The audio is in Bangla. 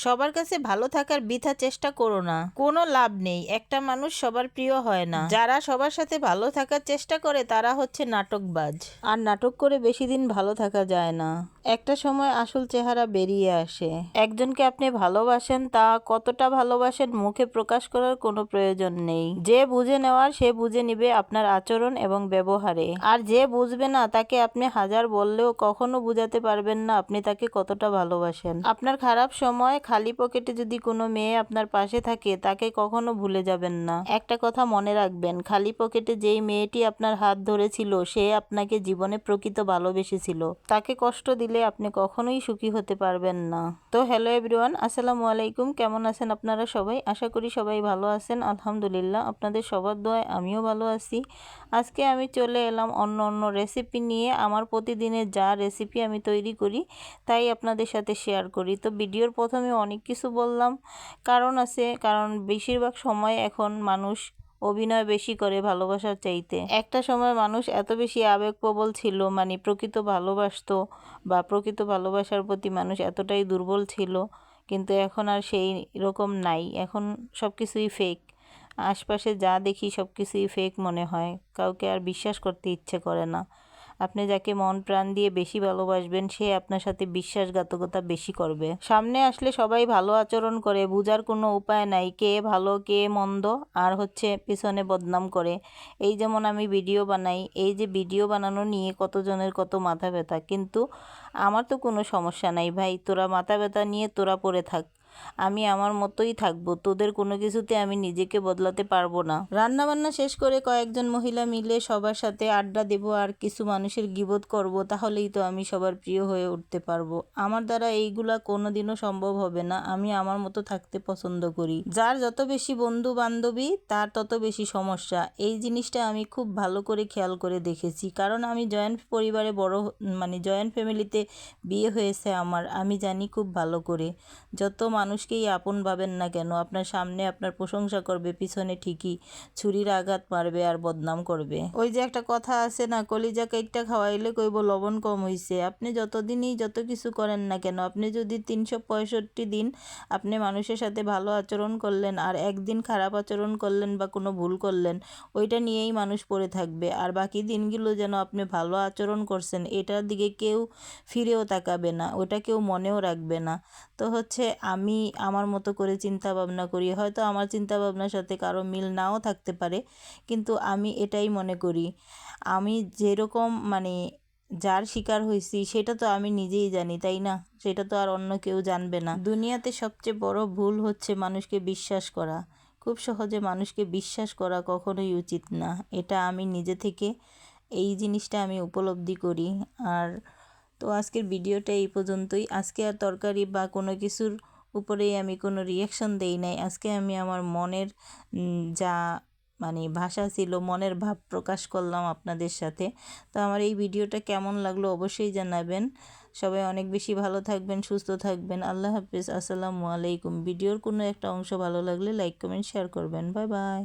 সবার কাছে ভালো থাকার বৃথা চেষ্টা করো না, কোনো লাভ নেই। একটা মানুষ সবার প্রিয় হয় না। যারা সবার সাথে ভালো থাকার চেষ্টা করে তারা হচ্ছে নাটকবাজ, আর নাটক করে বেশি দিন ভালো থাকা যায় না। একটা সময় আসল চেহারা বেরিয়ে আসে। একজনকে আপনি ভালোবাসেন, তা কতটা ভালোবাসেন মুখে প্রকাশ করার কোনো প্রয়োজন নেই। যে বুঝে নেওয়ার সে বুঝে নিবে আপনার আচরণ এবং ব্যবহারে, আর যে বুঝবে না তাকে আপনি হাজার বললেও কখনো বুঝাতে পারবেন না আপনি তাকে কতটা ভালোবাসেন। আপনার খারাপ সময় খালি পকেটে যদি কোনো মেয়ে আপনার পাশে থাকে তাকে কখনো ভুলে যাবেন না। একটা কথা মনে রাখবেন, খালি পকেটে যেই মেয়েটি আপনার হাত ধরেছিল সে আপনাকে জীবনে প্রকৃত ভালোবেসেছিল। তাকে কষ্ট দিলে আপনি কখনোই সুখী হতে পারবেন না। তো হ্যালো এভরিওয়ান, আসসালামু আলাইকুম। কেমন আছেন আপনারা সবাই? আশা করি সবাই ভালো আছেন। আলহামদুলিল্লাহ, আপনাদের সবার দোয়ায় আমিও ভালো আছি। আজকে আমি চলে এলাম অন্য অন্য রেসিপি নিয়ে। আমার প্রতিদিনের যা রেসিপি আমি তৈরি করি তাই আপনাদের সাথে শেয়ার করি। তো ভিডিওর প্রথমে অনেক কিছু বললাম, কারণ আছে। কারণ বেশিরভাগ সময় এখন মানুষ অভিনয় বেশি করে ভালোবাসার চাইতে। একটা সময় মানুষ এত বেশি আবেগপ্রবল ছিল, মানে প্রকৃত ভালোবাসতো বা প্রকৃত ভালোবাসার প্রতি মানুষ এতটাই দুর্বল ছিল, কিন্তু এখন আর সেই রকম নাই। এখন সব কিছুই ফেক। আশপাশে যা দেখি সব কিছুই ফেক মনে হয়, কাউকে আর বিশ্বাস করতে ইচ্ছে করে না। আপনি যাকে মন প্রাণ দিয়ে বেশি ভালোবাসবেন সে আপনার সাথে বিশ্বাসঘাতকতা বেশি করবে। সামনে আসলে সবাই ভালো আচরণ করে, বোঝার কোনো উপায় নাই কে ভালো কে মন্দ, আর হচ্ছে পিছনে বদনাম করে। এই যেমন আমি ভিডিও বানাই, এই যে ভিডিও বানানো নিয়ে কতজনের কত মাথা ব্যথা, কিন্তু আমার তো কোনো সমস্যা নাই ভাই। তোরা মাথা ব্যথা নিয়ে তোরা পড়ে থাক, আমি আমার মতোই থাকবো। তোদের কোনো কিছুতে আমি নিজেকে বদলাতে পারবো না। রান্না বান্না শেষ করে কয়েকজন মহিলা মিলে সবার সাথে আড্ডা দেব আর কিছু মানুষের গীবত করব, তাহলেই তো আমি সবার প্রিয় হয়ে উঠতে পারবো। আমার দ্বারা এইগুলা কোনোদিনও সম্ভব হবে না। আমি আমার মতো থাকতে পছন্দ করি। যার যত বেশি বন্ধু বান্ধবী তার তত বেশি সমস্যা। এই জিনিসটা আমি খুব ভালো করে খেয়াল করে দেখেছি, কারণ আমি জয়েন্ট পরিবারে বড়, মানে জয়েন্ট ফ্যামিলিতে বিয়ে হয়েছে আমার। আমি জানি খুব ভালো করে, যত মানুষকেই আপন ভাবেন না কেন, আপনার সামনে আপনার প্রশংসা করবে, পিছনে ঠিকই ছুরির আঘাত মারবে আর বদনাম করবে। ওই যে একটা কথা আছে না, কলিজা কাইটটা খাওয়াইলে কইব লবণ কম হইছে। আপনি যতদিনই যত কিছু করেন না কেন, আপনি যদি 365 দিন আপনি মানুষের সাথে ভালো আচরণ করলেন আর একদিন খারাপ আচরণ করলেন বা কোনো ভুল করলেন, ওইটা নিয়েই মানুষ পড়ে থাকবে। আর বাকি দিনগুলো যেন আপনি ভালো আচরণ করছেন এটার দিকে কেউ ফিরেও তাকাবে না, ওটা কেউ মনেও রাখবে না। তো হচ্ছে আমি আমার মতো করে চিন্তা ভাবনা করি। হয়তো আমার চিন্তা ভাবনার সাথে কারো মিল নাও থাকতে পারে, কিন্তু আমি এটাই মনে করি, আমি যেরকম মানে যার শিকার হয়েছি সেটা তো আমি নিজেই জানি, তাই না? সেটা তো আর অন্য কেউ জানবে না। দুনিয়াতে সবচেয়ে বড় ভুল হচ্ছে মানুষকে বিশ্বাস করা। খুব সহজে মানুষকে বিশ্বাস করা কখনোই উচিত না। এটা আমি নিজে থেকে এই জিনিসটা আমি উপলব্ধি করি। আর তো আজকের ভিডিওটা এই পর্যন্তই। আজকে আর তরকারি বা কোনো কিছুর উপরেই আমি কোনো রিয়াকশন দেই নাই। আজকে আমি আমার মনের যা মানে ভাষা ছিল, মনের ভাব প্রকাশ করলাম আপনাদের সাথে। তো আমার এই ভিডিওটা কেমন লাগলো অবশ্যই জানাবেন। সবাই অনেক বেশি ভালো থাকবেন, সুস্থ থাকবেন। আল্লাহ হাফিজ, আসসালামু আলাইকুম। ভিডিওর কোনো একটা অংশ ভালো লাগলে লাইক কমেন্ট শেয়ার করবেন। Bye bye.